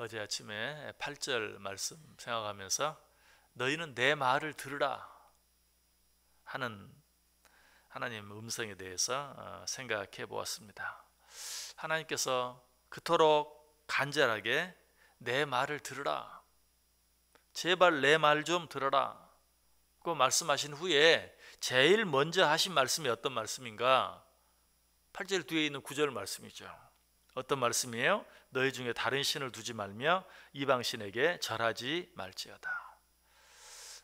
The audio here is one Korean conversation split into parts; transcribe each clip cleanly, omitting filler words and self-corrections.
어제 아침에 8절 말씀 생각하면서 너희는 내 말을 들으라 하는 하나님 음성에 대해서 생각해 보았습니다. 하나님께서 그토록 간절하게 내 말을 들으라, 제발 내 말 좀 들어라 고 말씀하신 후에 제일 먼저 하신 말씀이 어떤 말씀인가? 8절 뒤에 있는 9절 말씀이죠. 어떤 말씀이에요? 너희 중에 다른 신을 두지 말며 이방신에게 절하지 말지어다.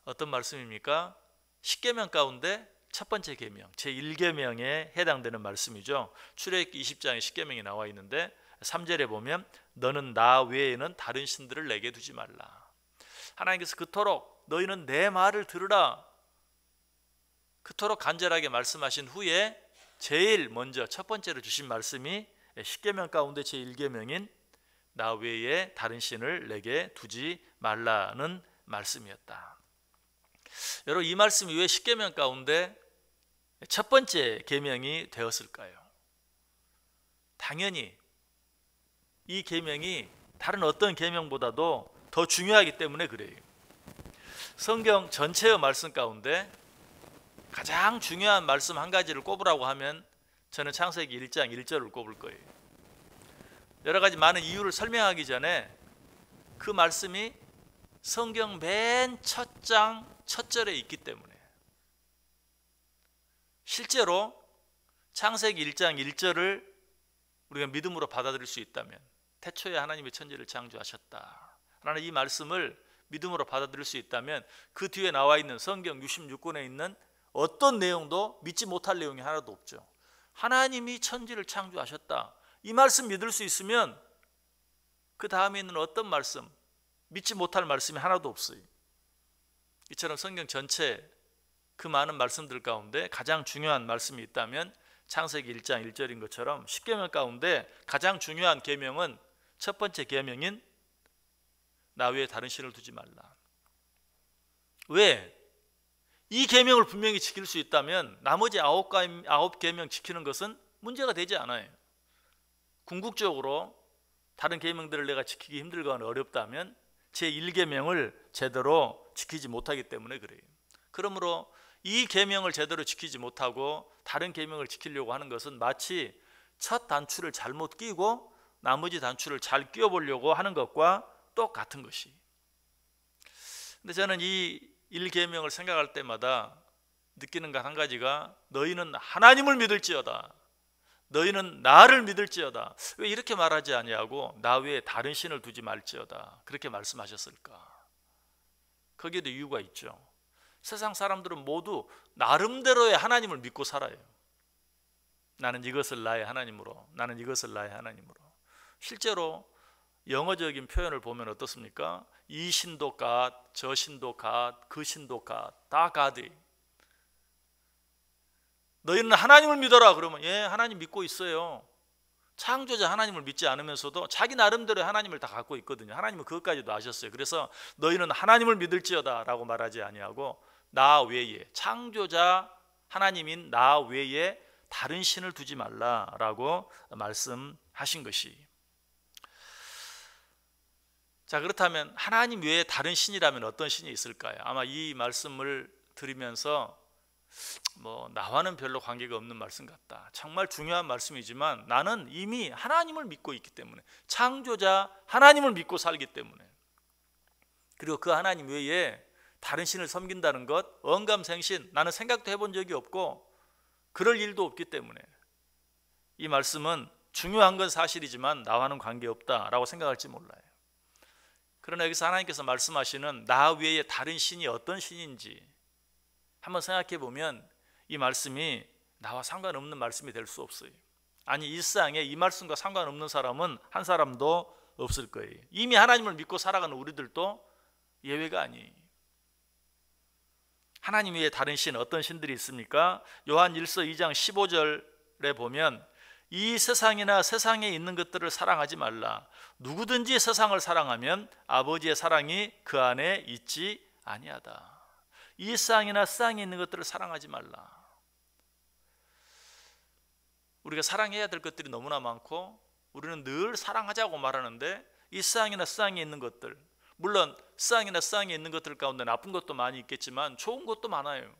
어떤 말씀입니까? 십계명 가운데 첫 번째 계명, 제1계명에 해당되는 말씀이죠. 출애굽기 20장에 십계명이 나와 있는데 3절에 보면 너는 나 외에는 다른 신들을 내게 두지 말라. 하나님께서 그토록 너희는 내 말을 들으라 그토록 간절하게 말씀하신 후에 제일 먼저 첫 번째로 주신 말씀이 십계명 가운데 제1계명인 나 외에 다른 신을 내게 두지 말라는 말씀이었다. 여러분, 이 말씀이 왜 십계명 가운데 첫 번째 계명이 되었을까요? 당연히 이 계명이 다른 어떤 계명보다도 더 중요하기 때문에 그래요. 성경 전체의 말씀 가운데 가장 중요한 말씀 한 가지를 꼽으라고 하면 저는 창세기 1장 1절을 꼽을 거예요. 여러 가지 많은 이유를 설명하기 전에 그 말씀이 성경 맨 첫 장 첫 절에 있기 때문에, 실제로 창세기 1장 1절을 우리가 믿음으로 받아들일 수 있다면, 태초에 하나님이 천지를 창조하셨다 라는 이 말씀을 믿음으로 받아들일 수 있다면 그 뒤에 나와 있는 성경 66권에 있는 어떤 내용도 믿지 못할 내용이 하나도 없죠. 하나님이 천지를 창조하셨다, 이 말씀 믿을 수 있으면 그 다음에 있는 어떤 말씀, 믿지 못할 말씀이 하나도 없어요. 이처럼 성경 전체 그 많은 말씀들 가운데 가장 중요한 말씀이 있다면 창세기 1장 1절인 것처럼 십계명 가운데 가장 중요한 계명은 첫 번째 계명인 나 외에 다른 신을 두지 말라. 왜? 이 계명을 분명히 지킬 수 있다면 나머지 9계명 지키는 것은 문제가 되지 않아요. 궁극적으로 다른 계명들을 내가 지키기 힘들거나 어렵다면 제1계명을 제대로 지키지 못하기 때문에 그래요. 그러므로 이 계명을 제대로 지키지 못하고 다른 계명을 지키려고 하는 것은 마치 첫 단추를 잘못 끼고 나머지 단추를 잘 끼워보려고 하는 것과 똑같은 것이. 근데 저는 이 1계명을 생각할 때마다 느끼는 것 한 가지가 너희는 하나님을 믿을지어다, 너희는 나를 믿을지어다. 왜 이렇게 말하지 아니하고 나 외에 다른 신을 두지 말지어다 그렇게 말씀하셨을까? 거기에도 이유가 있죠. 세상 사람들은 모두 나름대로의 하나님을 믿고 살아요. 나는 이것을 나의 하나님으로, 나는 이것을 나의 하나님으로. 실제로 영어적인 표현을 보면 어떻습니까? 이 신도 God, 저 신도 God, 그 신도 God, 다 God. 너희는 하나님을 믿어라 그러면 예, 하나님 믿고 있어요. 창조자 하나님을 믿지 않으면서도 자기 나름대로의 하나님을 다 갖고 있거든요. 하나님은 그것까지도 아셨어요. 그래서 너희는 하나님을 믿을지어다 라고 말하지 아니하고 나 외에, 창조자 하나님인 나 외에 다른 신을 두지 말라라고 말씀하신 것이. 자, 그렇다면 하나님 외에 다른 신이라면 어떤 신이 있을까요? 아마 이 말씀을 들으면서 나와는 별로 관계가 없는 말씀 같다, 정말 중요한 말씀이지만 나는 이미 하나님을 믿고 있기 때문에, 창조자 하나님을 믿고 살기 때문에, 그리고 그 하나님 외에 다른 신을 섬긴다는 것, 언감생신, 나는 생각도 해본 적이 없고 그럴 일도 없기 때문에 이 말씀은 중요한 건 사실이지만 나와는 관계없다라고 생각할지 몰라요. 그러나 여기서 하나님께서 말씀하시는 나 외에 다른 신이 어떤 신인지 한번 생각해 보면 이 말씀이 나와 상관없는 말씀이 될 수 없어요. 아니, 일상에 이 말씀과 상관없는 사람은 한 사람도 없을 거예요. 이미 하나님을 믿고 살아가는 우리들도 예외가 아니에요. 하나님 외에 다른 신, 어떤 신들이 있습니까? 요한 1서 2장 15절에 보면 이 세상이나 세상에 있는 것들을 사랑하지 말라. 누구든지 세상을 사랑하면 아버지의 사랑이 그 안에 있지 아니하다. 이 세상이나 세상에 있는 것들을 사랑하지 말라. 우리가 사랑해야 될 것들이 너무나 많고 우리는 늘 사랑하자고 말하는데 이 세상이나 세상에 있는 것들, 물론 세상이나 세상에 있는 것들 가운데 나쁜 것도 많이 있겠지만 좋은 것도 많아요.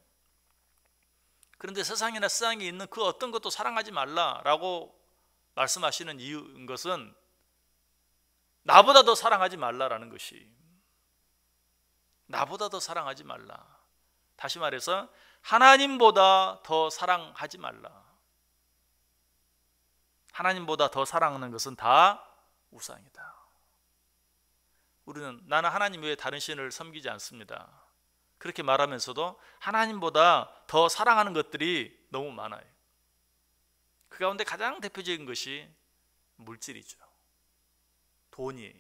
그런데 세상이나 세상에 있는 그 어떤 것도 사랑하지 말라라고 말씀하시는 이유인 것은 나보다 더 사랑하지 말라라는 것이, 나보다 더 사랑하지 말라. 다시 말해서 하나님보다 더 사랑하지 말라. 하나님보다 더 사랑하는 것은 다 우상이다. 우리는 나는 하나님 외에 다른 신을 섬기지 않습니다. 그렇게 말하면서도 하나님보다 더 사랑하는 것들이 너무 많아요. 그 가운데 가장 대표적인 것이 물질이죠. 돈이.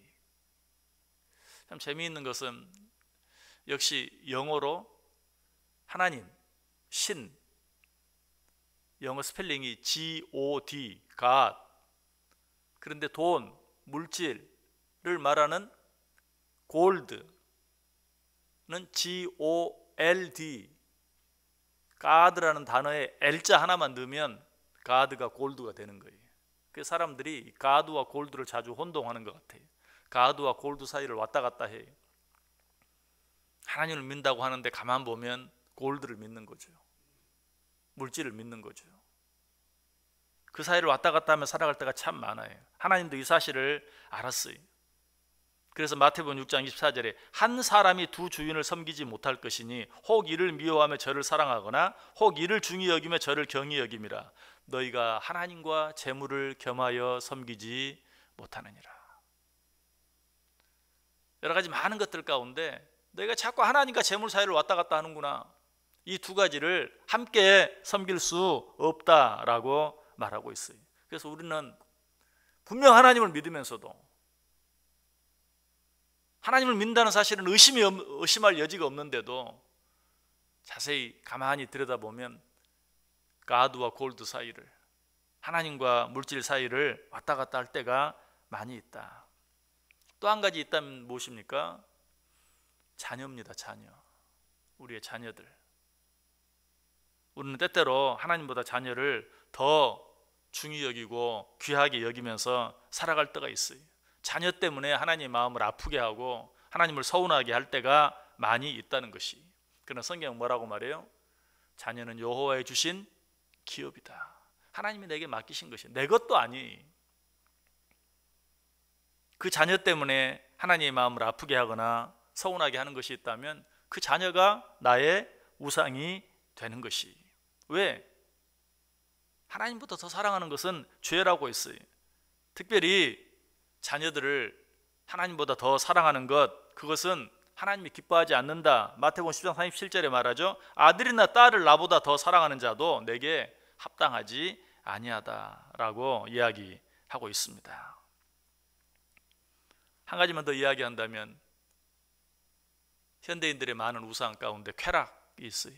참 재미있는 것은 역시 영어로 하나님, 신, 영어 스펠링이 God, God. 그런데 돈, 물질을 말하는 골드는 Gold, God라는 단어에 L자 하나만 넣으면 God가 골드가 되는 거예요. 그래서 사람들이 God와 골드를 자주 혼동하는 것 같아요. God와 골드 사이를 왔다 갔다 해요. 하나님을 믿는다고 하는데 가만 보면 골드를 믿는 거죠. 물질을 믿는 거죠. 그 사이를 왔다 갔다 하며 살아갈 때가 참 많아요. 하나님도 이 사실을 알았어요. 그래서 마태복음 6장 24절에 한 사람이 두 주인을 섬기지 못할 것이니 혹 이를 미워하며 저를 사랑하거나 혹 이를 중히 여기며 저를 경히 여김이라. 너희가 하나님과 재물을 겸하여 섬기지 못하느니라. 여러 가지 많은 것들 가운데 너희가 자꾸 하나님과 재물 사이를 왔다 갔다 하는구나. 이 두 가지를 함께 섬길 수 없다라고 말하고 있어요. 그래서 우리는 분명 하나님을 믿으면서도 하나님을 믿는다는 사실은 의심할 여지가 없는데도 자세히 가만히 들여다보면 가드와 골드 사이를, 하나님과 물질 사이를 왔다 갔다 할 때가 많이 있다. 또 한 가지 있다면 무엇입니까? 자녀입니다. 자녀. 우리의 자녀들. 우리는 때때로 하나님보다 자녀를 더 중히 여기고 귀하게 여기면서 살아갈 때가 있어요. 자녀 때문에 하나님의 마음을 아프게 하고 하나님을 서운하게 할 때가 많이 있다는 것이. 그러나 성경은 뭐라고 말해요? 자녀는 여호와의 주신 기업이다. 하나님이 내게 맡기신 것이 내 것도 아니. 그 자녀 때문에 하나님의 마음을 아프게 하거나 서운하게 하는 것이 있다면 그 자녀가 나의 우상이 되는 것이. 왜? 하나님보다 더 사랑하는 것은 죄라고 했어요. 특별히 자녀들을 하나님보다 더 사랑하는 것, 그것은 하나님이 기뻐하지 않는다. 마태복음 10장 37절에 말하죠. 아들이나 딸을 나보다 더 사랑하는 자도 내게 합당하지 아니하다라고 이야기하고 있습니다. 한 가지만 더 이야기한다면 현대인들의 많은 우상 가운데 쾌락이 있어요.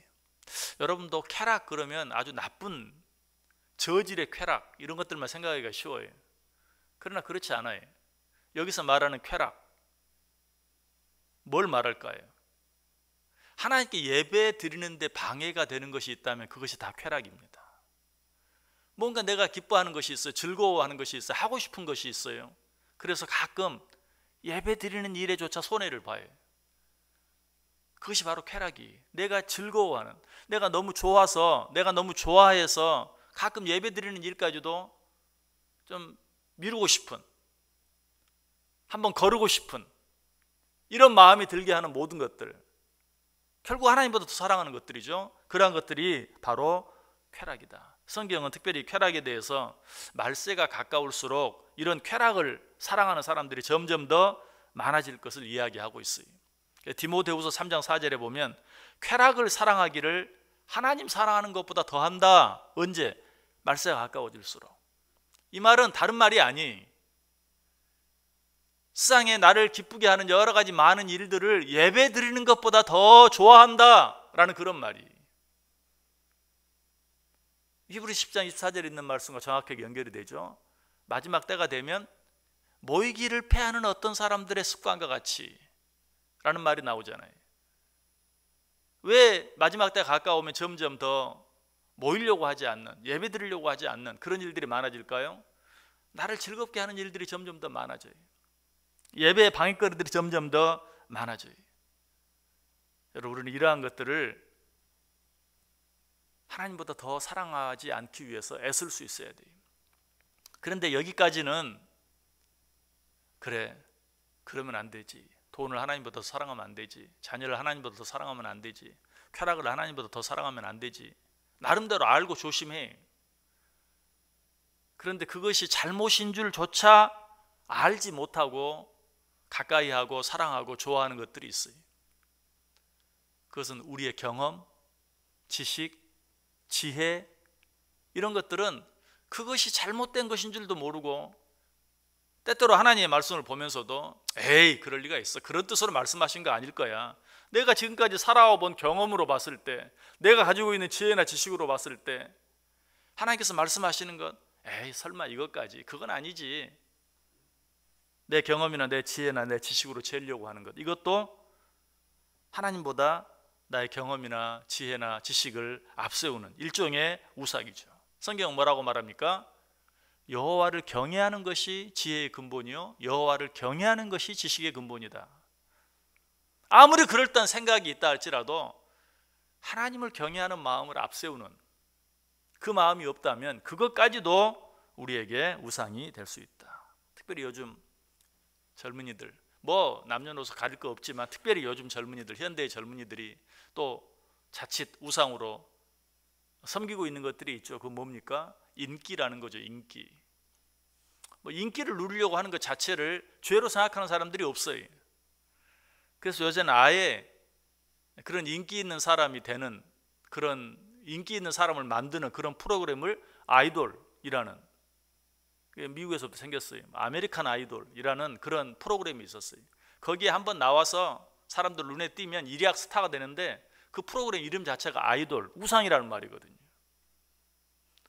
여러분도 쾌락 그러면 아주 나쁜 저질의 쾌락 이런 것들만 생각하기가 쉬워요. 그러나 그렇지 않아요. 여기서 말하는 쾌락, 뭘 말할까요? 하나님께 예배 드리는데 방해가 되는 것이 있다면 그것이 다 쾌락입니다. 뭔가 내가 기뻐하는 것이 있어요. 즐거워하는 것이 있어요. 하고 싶은 것이 있어요. 그래서 가끔 예배 드리는 일에조차 손해를 봐요. 그것이 바로 쾌락이, 내가 즐거워하는, 내가 너무 좋아서, 내가 너무 좋아해서 가끔 예배 드리는 일까지도 좀 미루고 싶은, 한번 거르고 싶은 이런 마음이 들게 하는 모든 것들, 결국 하나님보다 더 사랑하는 것들이죠. 그러한 것들이 바로 쾌락이다. 성경은 특별히 쾌락에 대해서 말세가 가까울수록 이런 쾌락을 사랑하는 사람들이 점점 더 많아질 것을 이야기하고 있어요. 디모데후서 3장 4절에 보면 쾌락을 사랑하기를 하나님 사랑하는 것보다 더한다. 언제? 말세가 가까워질수록. 이 말은 다른 말이 아니, 세상에 나를 기쁘게 하는 여러 가지 많은 일들을 예배 드리는 것보다 더 좋아한다 라는 그런 말이. 히브리 10장 24절에 있는 말씀과 정확하게 연결이 되죠. 마지막 때가 되면 모이기를 패하는 어떤 사람들의 습관과 같이 라는 말이 나오잖아요. 왜 마지막 때가 가까우면 점점 더 모이려고 하지 않는, 예배 드리려고 하지 않는 그런 일들이 많아질까요? 나를 즐겁게 하는 일들이 점점 더 많아져요. 예배의 방해거리들이 점점 더 많아져요. 여러분, 우리는 이러한 것들을 하나님보다 더 사랑하지 않기 위해서 애쓸 수 있어야 돼요. 그런데 여기까지는 그래, 그러면 안 되지. 돈을 하나님보다 더 사랑하면 안 되지. 자녀를 하나님보다 더 사랑하면 안 되지. 쾌락을 하나님보다 더 사랑하면 안 되지. 나름대로 알고 조심해. 그런데 그것이 잘못인 줄조차 알지 못하고 가까이 하고 사랑하고 좋아하는 것들이 있어요. 그것은 우리의 경험, 지식, 지혜, 이런 것들은 그것이 잘못된 것인 줄도 모르고, 때때로 하나님의 말씀을 보면서도 에이, 그럴 리가 있어, 그런 뜻으로 말씀하신 거 아닐 거야, 내가 지금까지 살아본 경험으로 봤을 때, 내가 가지고 있는 지혜나 지식으로 봤을 때 하나님께서 말씀하시는 것, 에이, 설마 이것까지, 그건 아니지. 내 경험이나 내 지혜나 내 지식으로 재려고 하는 것, 이것도 하나님보다 나의 경험이나 지혜나 지식을 앞세우는 일종의 우상이죠. 성경은 뭐라고 말합니까? 여호와를 경외하는 것이 지혜의 근본이요, 여호와를 경외하는 것이 지식의 근본이다. 아무리 그럴듯한 생각이 있다 할지라도 하나님을 경외하는 마음을 앞세우는 그 마음이 없다면 그것까지도 우리에게 우상이 될 수 있다. 특별히 요즘 젊은이들, 뭐 남녀노소 가릴 거 없지만 특별히 요즘 젊은이들, 현대의 젊은이들이 또 자칫 우상으로 섬기고 있는 것들이 있죠. 그건 뭡니까? 인기라는 거죠. 인기. 뭐 인기를 누리려고 하는 것 자체를 죄로 생각하는 사람들이 없어요. 그래서 요새는 아예 그런 인기 있는 사람이 되는, 그런 인기 있는 사람을 만드는 그런 프로그램을 아이돌이라는, 미국에서도 생겼어요. 아메리칸 아이돌이라는 그런 프로그램이 있었어요. 거기에 한번 나와서 사람들 눈에 띄면 일약 스타가 되는데 그 프로그램 이름 자체가 아이돌, 우상이라는 말이거든요.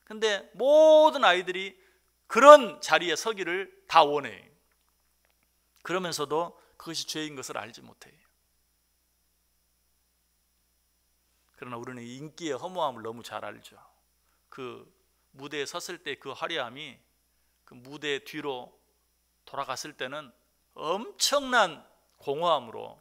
근데 모든 아이들이 그런 자리에 서기를 다 원해요. 그러면서도 그것이 죄인 것을 알지 못해요. 그러나 우리는 인기의 허무함을 너무 잘 알죠. 그 무대에 섰을 때 그 화려함이 그 무대 뒤로 돌아갔을 때는 엄청난 공허함으로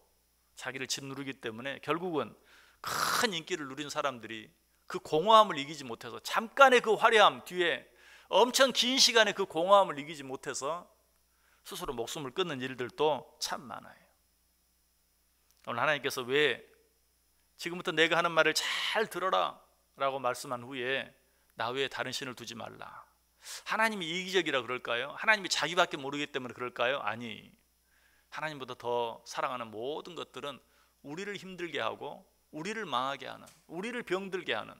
자기를 짓누르기 때문에 결국은 큰 인기를 누린 사람들이 그 공허함을 이기지 못해서, 잠깐의 그 화려함 뒤에 엄청 긴 시간의 그 공허함을 이기지 못해서 스스로 목숨을 끊는 일들도 참 많아요. 오늘 하나님께서 왜 지금부터 내가 하는 말을 잘 들어라 라고 말씀한 후에 나 외에 다른 신을 두지 말라, 하나님이 이기적이라 그럴까요? 하나님이 자기밖에 모르기 때문에 그럴까요? 아니, 하나님보다 더 사랑하는 모든 것들은 우리를 힘들게 하고 우리를 망하게 하는, 우리를 병들게 하는,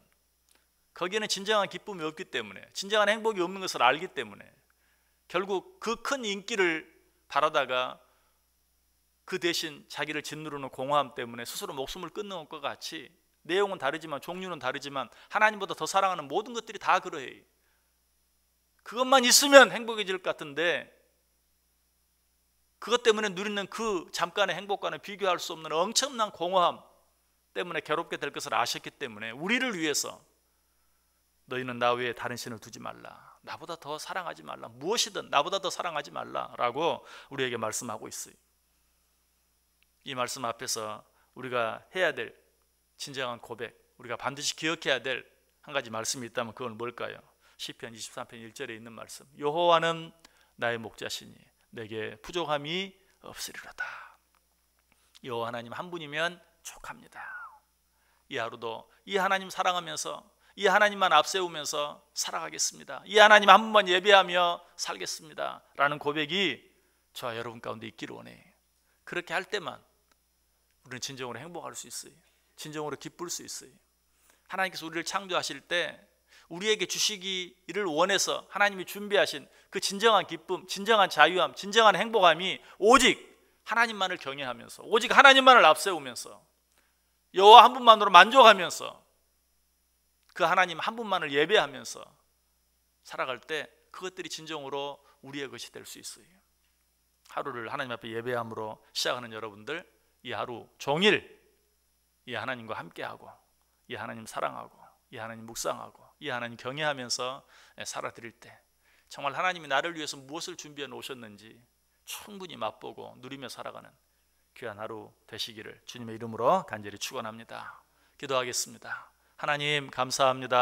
거기에는 진정한 기쁨이 없기 때문에, 진정한 행복이 없는 것을 알기 때문에 결국 그 큰 인기를 바라다가 그 대신 자기를 짓누르는 공허함 때문에 스스로 목숨을 끊는 것과 같이, 내용은 다르지만 종류는 다르지만 하나님보다 더 사랑하는 모든 것들이 다 그러해요. 그것만 있으면 행복해질 것 같은데 그것 때문에 누리는 그 잠깐의 행복과는 비교할 수 없는 엄청난 공허함 때문에 괴롭게 될 것을 아셨기 때문에 우리를 위해서 너희는 나 외에 다른 신을 두지 말라, 나보다 더 사랑하지 말라, 무엇이든 나보다 더 사랑하지 말라라고 우리에게 말씀하고 있어요. 이 말씀 앞에서 우리가 해야 될 진정한 고백, 우리가 반드시 기억해야 될 한 가지 말씀이 있다면 그건 뭘까요? 시편 23편 1절에 있는 말씀, 여호와는 나의 목자시니 내게 부족함이 없으리로다. 여호와 하나님 한 분이면 족합니다. 이 하루도 이 하나님 사랑하면서 이 하나님만 앞세우면서 살아가겠습니다, 이 하나님 한 분만 예배하며 살겠습니다 라는 고백이 저와 여러분 가운데 있기를 원해요. 그렇게 할 때만 우리는 진정으로 행복할 수 있어요. 진정으로 기쁠 수 있어요. 하나님께서 우리를 창조하실 때 우리에게 주시기를 원해서 하나님이 준비하신 그 진정한 기쁨, 진정한 자유함, 진정한 행복함이 오직 하나님만을 경외하면서, 오직 하나님만을 앞세우면서, 여호와 한 분만으로 만족하면서, 그 하나님 한 분만을 예배하면서 살아갈 때 그것들이 진정으로 우리의 것이 될 수 있어요. 하루를 하나님 앞에 예배함으로 시작하는 여러분들, 이 하루 종일 이 하나님과 함께하고, 이 하나님 사랑하고, 이 하나님 묵상하고, 이 하나님 경외하면서 살아드릴 때 정말 하나님이 나를 위해서 무엇을 준비해 놓으셨는지 충분히 맛보고 누리며 살아가는 귀한 하루 되시기를 주님의 이름으로 간절히 축원합니다. 기도하겠습니다. 하나님 감사합니다.